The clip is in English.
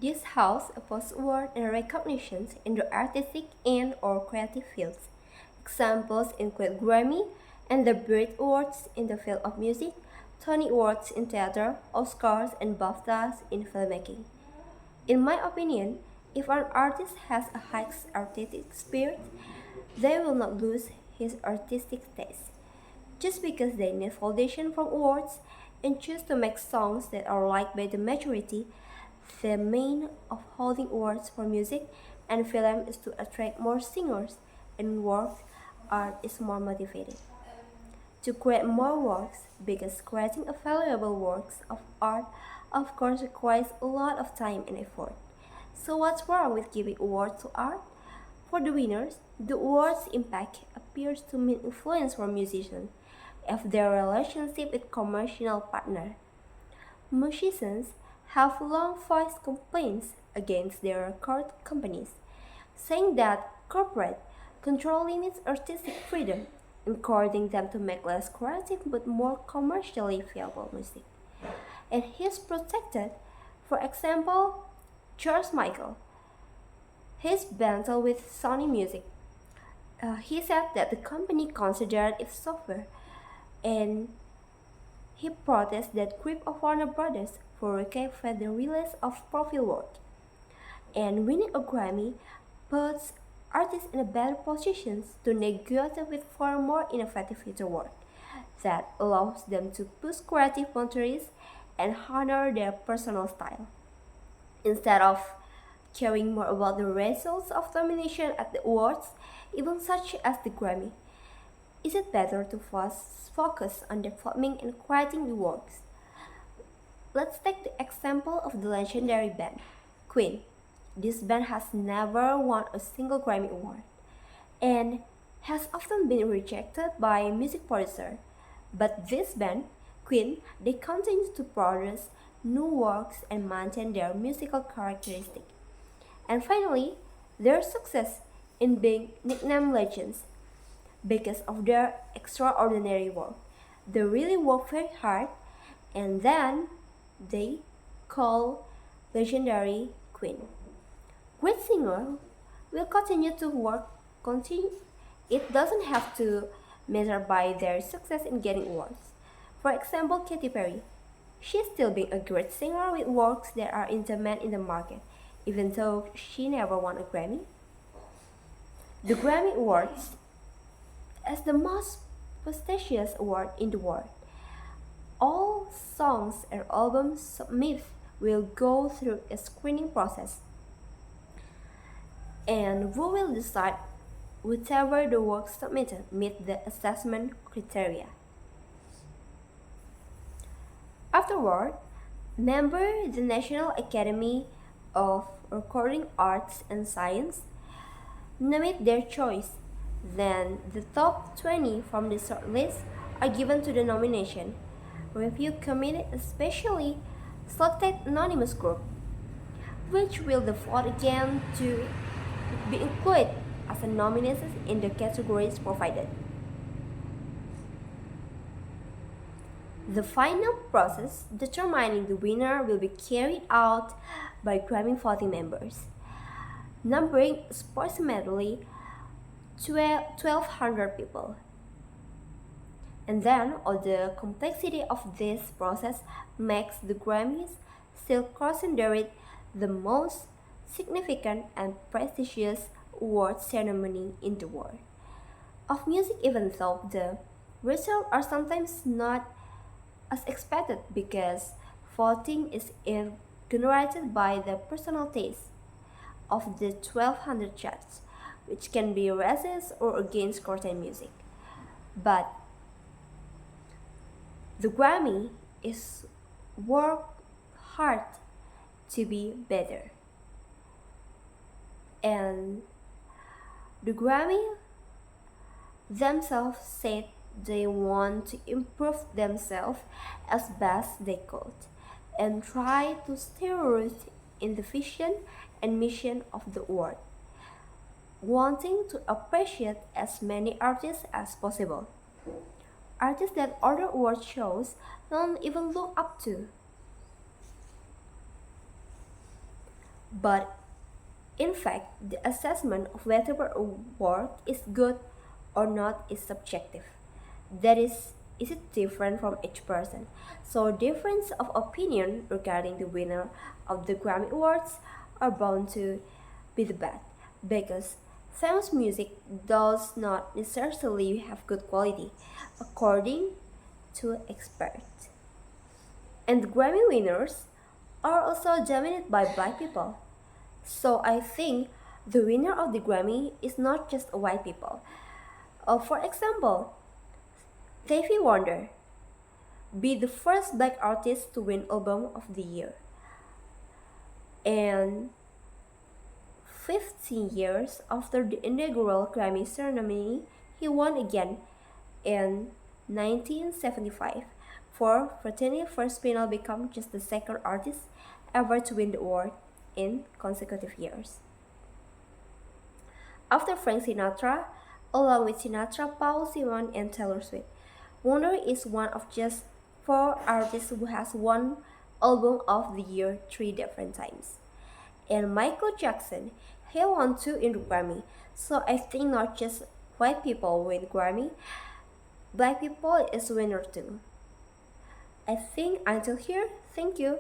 This house opposed award and recognitions in the artistic and/or creative fields. Examples include Grammy and the Brit Awards in the field of music, Tony Awards in theater, Oscars and BAFTAs in filmmaking. In my opinion, if an artist has a high artistic spirit, they will not lose his artistic taste. Just because they need validation from awards and choose to make songs that are liked by the majority, the main of holding awards for music and film is to attract more singers and work art is more motivated. To create more works, because creating a valuable works of art of course requires a lot of time and effort. So what's wrong with giving awards to art? For the winners, the award's impact appears to mean influence for musicians of their relationship with commercial partner. Musicians have long voiced complaints against their record companies, saying that corporate control limits artistic freedom, encouraging them to make less creative but more commercially viable music. And he's protected. For example, George Michael, his battle with Sony Music. He said that the company considered its software, and he protested that grip of Warner Brothers for recaptured the release of profile work. And winning a Grammy puts artists in a better position to negotiate with far more innovative future work that allows them to push creative boundaries and honor their personal style. Instead of caring more about the results of nomination at the awards, even such as the Grammy, is it better to focus on developing and creating the works? Let's take the example of the legendary band, Queen. This band has never won a single Grammy Award and has often been rejected by music producers. But this band, Queen, they continue to produce new works and maintain their musical characteristics. And finally, their success in being nicknamed legends because of their extraordinary work. They really work very hard and then they call legendary Queen. Great singer will continue to work continue it doesn't have to measure by their success in getting awards. For example, Katy Perry. She's still being a great singer with works that are in demand in the market, even though she never won a Grammy. The Grammy Awards is the most prestigious award in the world. All songs and albums submitted will go through a screening process, and we will decide whichever the work submitted meet the assessment criteria. Afterward, member the National Academy of Recording Arts and Science nominate their choice. Then the top 20 from the shortlist are given to the nomination review committee, especially selected anonymous group, which will vote again to be included as a nominees in the categories provided. The final process determining the winner will be carried out by Grammy voting members, numbering approximately 1,200 people. And then all the complexity of this process makes the Grammys still considered the most significant and prestigious award ceremony in the world of music, even though the results are sometimes not as expected because voting is generated by the personal taste of the 1,200 judges, which can be racist or against certain music. But the Grammy is work hard to be better. And the Grammy themselves said they want to improve themselves as best they could and try to stay rooted in the vision and mission of the award, wanting to appreciate as many artists as possible. Artists that other award shows don't even look up to. But in fact, the assessment of whether a work is good or not is subjective. That is it different from each person? So difference of opinion regarding the winner of the Grammy Awards are bound to be the bad because famous music does not necessarily have good quality, according to experts. And the Grammy winners are also dominated by black people. So I think the winner of the Grammy is not just white people. For example, Stevie Wonder be the first black artist to win Album of the Year. And 15 years after the inaugural Grammy ceremony, he won again in 1975. For Fratini, first female become just the second artist ever to win the award in consecutive years. After Frank Sinatra, along with Sinatra, Paul Simon, and Taylor Swift, Wonder is one of just 4 artists who has won Album of the Year 3 different times. And Michael Jackson, he won 2 in the Grammy. So I think not just white people win Grammy, black people is winner too. I think until here, thank you.